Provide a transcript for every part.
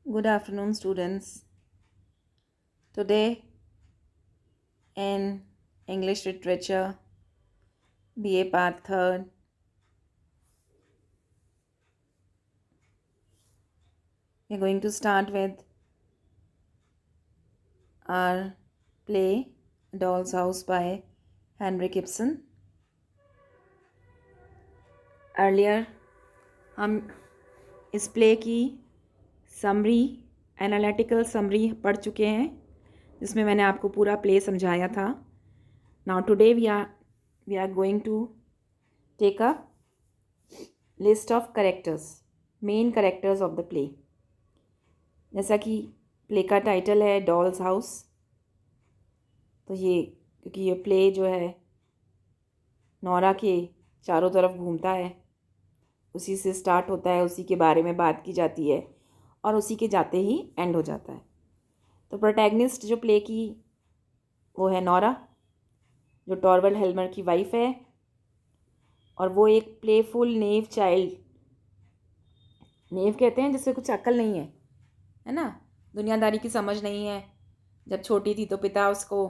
Good afternoon, students. Today, in English Literature, BA Part 3rd, we're going to start with our play, Doll's House by Henrik Ibsen. Earlier, हम इस play की summary analytical summary पढ़ चुके हैं, जिसमें मैंने आपको पूरा प्ले समझाया था. Now today we are going to take a list of characters, main characters of the play. जैसा कि प्ले का टाइटल है डॉल्स हाउस, तो ये क्योंकि ये प्ले जो है नोरा के चारों तरफ घूमता है, उसी से स्टार्ट होता है, उसी के बारे में बात की जाती है और उसी के जाते ही एंड हो जाता है. तो प्रोटैगनिस्ट जो प्ले की वो है नोरा, जो टॉरवल्ड हेल्मर की वाइफ है, और वो एक प्लेफुल नेव चाइल्ड, नेव कहते हैं जिससे कुछ अक्ल नहीं है ना, दुनियादारी की समझ नहीं है. जब छोटी थी तो पिता उसको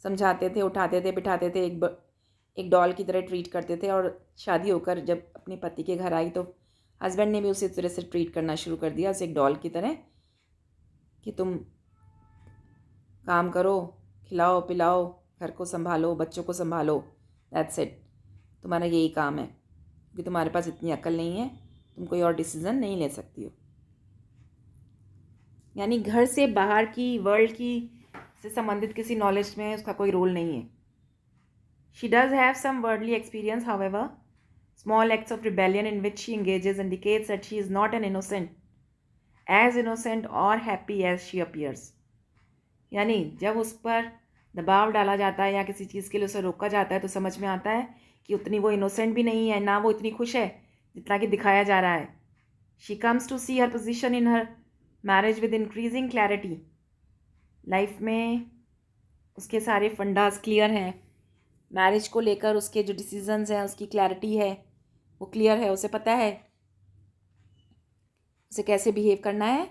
समझाते थे, उठाते थे, बिठाते थे, एक डॉल की तरह ट्रीट करते थे. और शादी होकर जब अपने पति के घर आई तो हस्बैंड ने भी उसी तरह से ट्रीट करना शुरू कर दिया, उसे एक डॉल की तरह, कि तुम काम करो, खिलाओ पिलाओ, घर को संभालो, बच्चों को संभालो, दैट्स इट, तुम्हारा यही काम है, क्योंकि तुम्हारे पास इतनी अक्ल नहीं है, तुम कोई और डिसीज़न नहीं ले सकती हो. यानी घर से बाहर की वर्ल्ड की से संबंधित किसी नॉलेज में उसका कोई रोल नहीं है. She does have some worldly experience, however. Small acts of rebellion in which she engages indicates that she is not an innocent, as innocent or happy as she appears. यानी जब उस पर दबाव डाला जाता है या किसी चीज़ के लिए उसे रोका जाता है तो समझ में आता है कि उतनी वो इनोसेंट भी नहीं है, ना वो इतनी खुश है जितना कि दिखाया जा रहा है. She comes to see her position in her marriage with increasing clarity. Life में उसके सारे फंडास क्लियर हैं, मैरिज को लेकर उसके जो डिसीजंस हैं उसकी क्लैरिटी है, वो क्लियर है, उसे पता है उसे कैसे बिहेव करना है.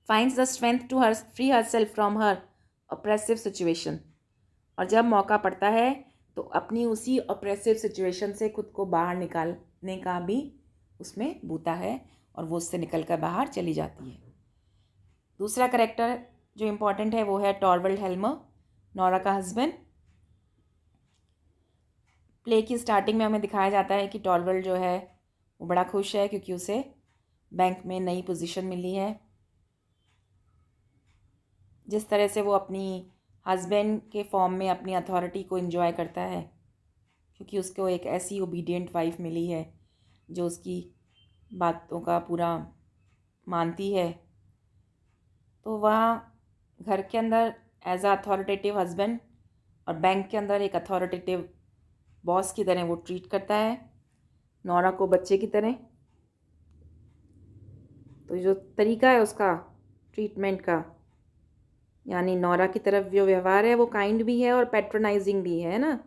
Finds the strength to her free her self from her oppressive situation. और जब मौका पड़ता है तो अपनी उसी ऑप्रेसिव सिचुएशन से खुद को बाहर निकालने का भी उसमें बूता है और वो उससे निकल कर बाहर चली जाती है. दूसरा करेक्टर जो इम्पोर्टेंट है वो है टॉरवल्ड हेल्मर, नोरा का हस्बैंड. प्ले की स्टार्टिंग में हमें दिखाया जाता है कि टॉरवल्ड जो है वो बड़ा खुश है क्योंकि उसे बैंक में नई पोजीशन मिली है. जिस तरह से वो अपनी हस्बैंड के फॉर्म में अपनी अथॉरिटी को एंजॉय करता है, क्योंकि उसको एक ऐसी ओबीडियंट वाइफ मिली है जो उसकी बातों का पूरा मानती है. तो वह घर के अंदर एज अ अथॉरिटेटिव हस्बैंड और बैंक के अंदर एक अथॉरिटेटिव बॉस की तरह वो ट्रीट करता है नोरा को, बच्चे की तरह. तो जो तरीका है उसका ट्रीटमेंट का, यानी नोरा की तरफ जो व्यवहार है वो काइंड भी है और पैट्रोनाइजिंग भी है ना,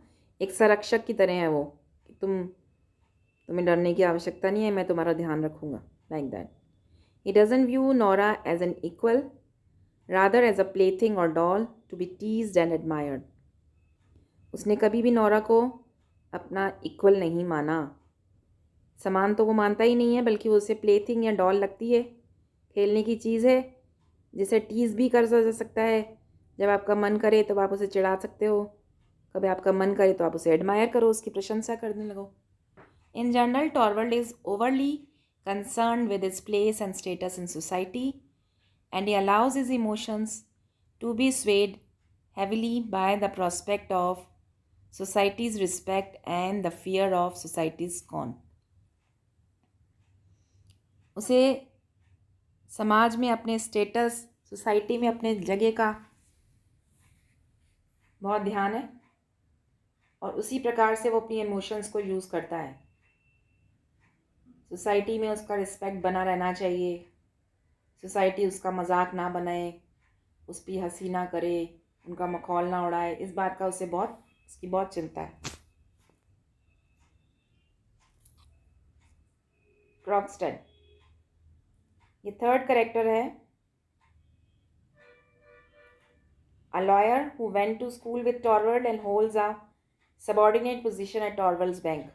एक संरक्षक की तरह है वो, कि तुम्हें डरने की आवश्यकता नहीं है, मैं तुम्हारा ध्यान रखूँगा, like that. He doesn't view Nora as an equal, rather as a plaything और doll to be teased and admired. उसने कभी भी नोरा को अपना इक्वल नहीं माना, समान तो वो मानता ही नहीं है, बल्कि वो उसे प्लेथिंग या डॉल लगती है, खेलने की चीज़ है जिसे टीज़ भी कर जा सकता है. जब आपका मन करे तो आप उसे चिढ़ा सकते हो, कभी आपका मन करे तो आप उसे एडमायर करो, उसकी प्रशंसा करने लगो. In general Torvald is overly concern with his place and status in society and he allows his emotions to be swayed heavily by the prospect of society's respect and the fear of society's scorn. उसे समाज में अपने status, society में अपने जगह का बहुत ध्यान है और उसी प्रकार से वो अपनी इमोशंस को यूज़ करता है. सोसाइटी में उसका रिस्पेक्ट बना रहना चाहिए, सोसाइटी उसका मजाक ना बनाए, उस पर हंसी ना करे, उनका मखौल ना उड़ाए, इस बात का उसकी बहुत चिंता है. क्रॉक्स्टेड. ये थर्ड करेक्टर है, a lawyer who went to school with Torvald and holds a subordinate position at Torvald's bank.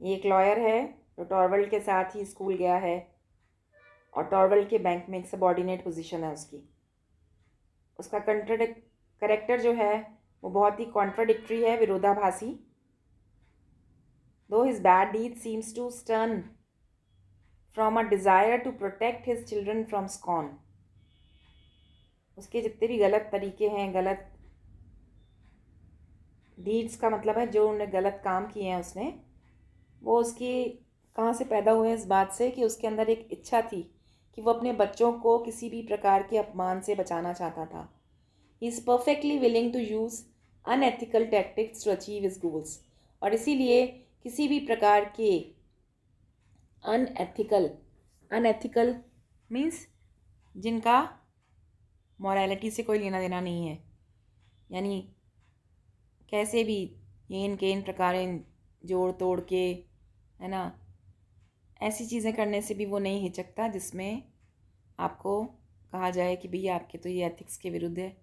ये एक लॉयर है जो टॉरवल्ड के साथ ही स्कूल गया है और टॉरवल्ड के बैंक में एक सबॉर्डिनेट पोजीशन है उसकी। उसका करेक्टर जो है वो बहुत ही कॉन्ट्राडिक्टरी है, विरोधाभासी। Though his bad deeds seems to stem from a desire to protect his children from scorn. उसके जितने भी गलत तरीके हैं, गलत डीड्स का मतलब है जो उन्हें गलत काम किए हैं उसने, वो उसकी कहाँ से पैदा हुए इस बात से कि उसके अंदर एक इच्छा थी कि वो अपने बच्चों को किसी भी प्रकार के अपमान से बचाना चाहता था। He is perfectly willing to use unethical tactics to achieve his goals. और इसीलिए किसी भी प्रकार के अनएथिकल मीन्स जिनका मॉरलिटी से कोई लेना देना नहीं है, यानी कैसे भी इन प्रकार जोड़ तोड़ के, है ना, ऐसी चीज़ें करने से भी वो नहीं हिचकता जिसमें आपको कहा जाए कि भैया आपके तो ये एथिक्स के विरुद्ध है,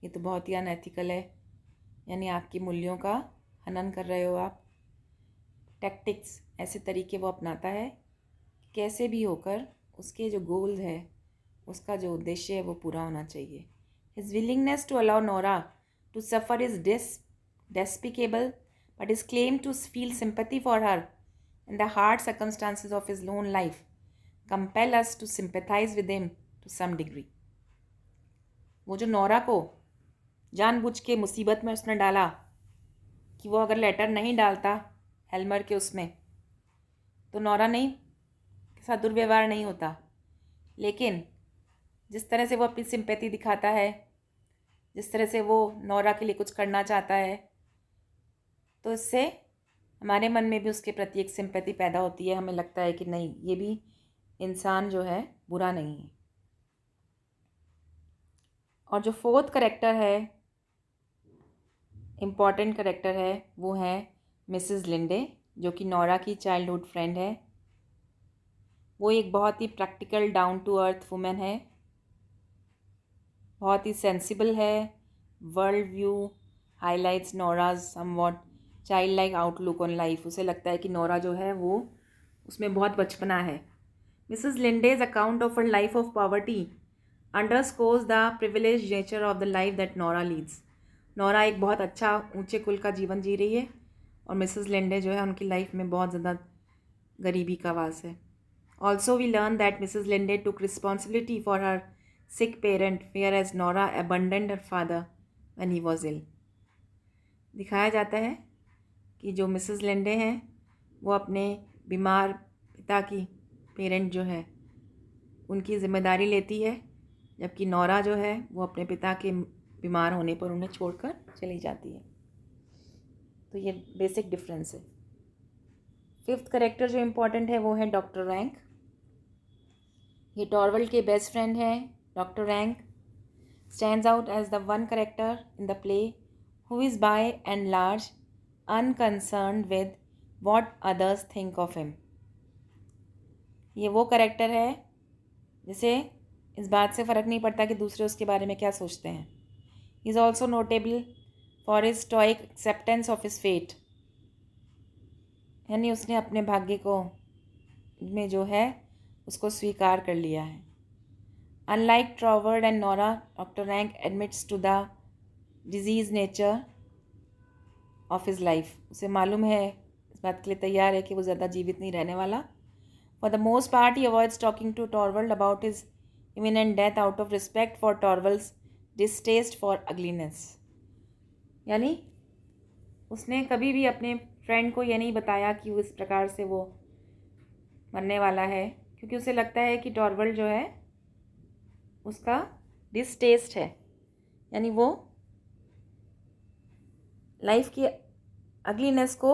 ये तो बहुत ही अनएथिकल है, यानी आपके मूल्यों का हनन कर रहे हो आप। टैक्टिक्स, ऐसे तरीके वो अपनाता है कैसे भी होकर उसके जो गोल है, उसका जो उद्देश्य है वो पूरा होना चाहिए। His willingness to allow Nora to suffer is despicable, but his claim to feel sympathy for her in the hard circumstances of his lone life compel us to sympathize with him to some degree. वो जो Nora को जानबूझ के मुसीबत में उसने डाला कि वो अगर लेटर नहीं डालता हेल्मर के उसमें तो नोरा नहीं के साथ दुर्व्यवहार नहीं होता, लेकिन जिस तरह से वो अपनी सिंपैथी दिखाता है, जिस तरह से वो नोरा के लिए कुछ करना चाहता है, तो इससे हमारे मन में भी उसके प्रति एक सिंपैथी पैदा होती है। हमें लगता है कि नहीं, ये भी इंसान जो है बुरा नहीं है। और जो फोर्थ करेक्टर है, इम्पॉर्टेंट करेक्टर है, वो है मिसेस लिंडे, जो कि नोरा की चाइल्डहुड फ्रेंड है। वो एक बहुत ही practical down to earth women है, बहुत ही सेंसिबल है। World view highlights Nora's somewhat child like outlook on life. उसे लगता है कि नोरा जो है वो उसमें बहुत बचपना है। Mrs Linde's account of her life of poverty underscores the privilege nature of the life that Nora leads. Nora एक बहुत अच्छा ऊंचे कुल का जीवन जी रही है और मिसेस लिंडे जो है उनकी लाइफ में बहुत ज़्यादा गरीबी का वास है। Also we learn that Mrs Linde took responsibility for her sick parent whereas Nora abandoned her father when he was ill. दिखाया जाता है कि जो मिसेस लिंडे हैं वो अपने बीमार पिता की पेरेंट जो है उनकी ज़िम्मेदारी लेती है, जबकि नोरा जो है वो अपने पिता के बीमार होने पर उन्हें छोड़कर चली जाती है। तो ये बेसिक डिफरेंस है। फिफ्थ करेक्टर जो इम्पोर्टेंट है वो है डॉक्टर रैंक। ये टॉरवल्ड के बेस्ट फ्रेंड हैं। Doctor Rank stands out as the one character in the play who is by and large unconcerned with what others think of him. ये वो character है जिसे इस बात से फ़र्क नहीं पड़ता कि दूसरे उसके बारे में क्या सोचते हैं। He is also notable for his stoic acceptance of his fate, यानी उसने अपने भाग्य को में जो है उसको स्वीकार कर लिया है। Unlike Torvald and Nora, doctor Rank admits to the disease nature of his life. उसे मालूम है, इस बात के लिए तैयार है कि वो ज़्यादा जीवित नहीं रहने वाला। For the most part he avoids talking to Torvald about his imminent death out of respect for Torvald's distaste for ugliness. यानी उसने कभी भी अपने फ्रेंड को ये नहीं बताया कि वो इस प्रकार से वो मरने वाला है, क्योंकि उसे लगता है कि टॉरवल्ड जो है उसका डिस्टेस्ट है, यानी वो लाइफ की अगलीनेस को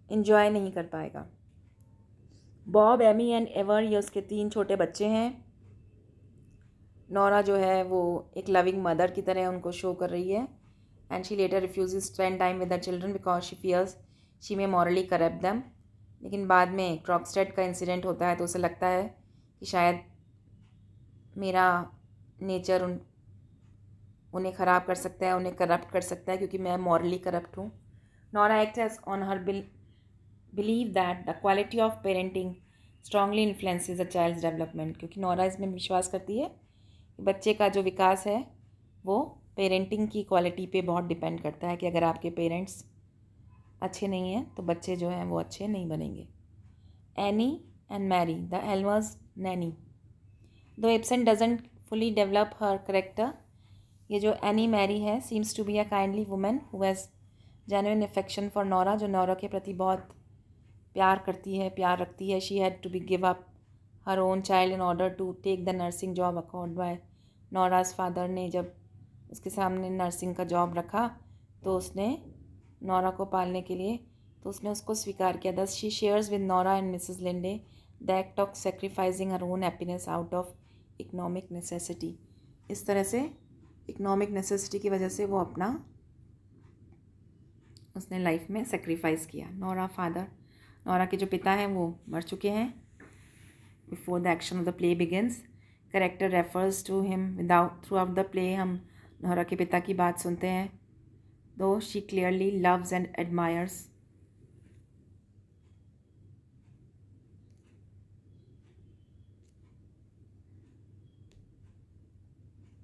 इन्जॉय नहीं कर पाएगा। बॉब, एमी एंड एवर, ये उसके 3 छोटे बच्चे हैं। नोरा जो है वो एक लविंग मदर की तरह उनको शो कर रही है and she later refuses spend time with the children because she fears she may morally corrupt them. लेकिन बाद में क्रॉक्सटेड का इंसिडेंट होता है तो उसे लगता है कि शायद मेरा नेचर उन्हें ख़राब कर सकता है, उन्हें करप्ट कर सकता है, क्योंकि मैं मॉरली करप्ट हूँ. Nora act as on her believe that the quality of parenting strongly influences a child's development. क्योंकि नोरा इसमें विश्वास करती है कि बच्चे का जो विकास है वो पेरेंटिंग की क्वालिटी पे बहुत डिपेंड करता है, कि अगर आपके पेरेंट्स अच्छे नहीं हैं तो बच्चे जो हैं वो अच्छे नहीं बनेंगे. Anne and Marie the Helmers nanny. Though Ibsen doesn't fully develop her character. ये जो एनी मैरी है seems to be a kindly women who has genuine affection for Nora, जो नोरा के प्रति बहुत प्यार करती है, प्यार रखती है. She had to be give up her own child in order to take the nursing job accord by Nora's father ने जब उसके सामने नर्सिंग का जॉब रखा तो उसने नोरा को पालने के लिए तो उसने उसको स्वीकार किया. दस she shares with Nora and Mrs Linde the act of sacrificing her own happiness out of economic necessity. इस तरह से इकोनॉमिक नेसेसिटी की वजह से वो अपना उसने लाइफ में सेक्रीफाइस किया. नोरा के जो पिता हैं वो मर चुके हैं. Before the action of the play begins character refers to him without throughout the play. हम नोरा के पिता की बात सुनते हैं. Though she clearly loves and admires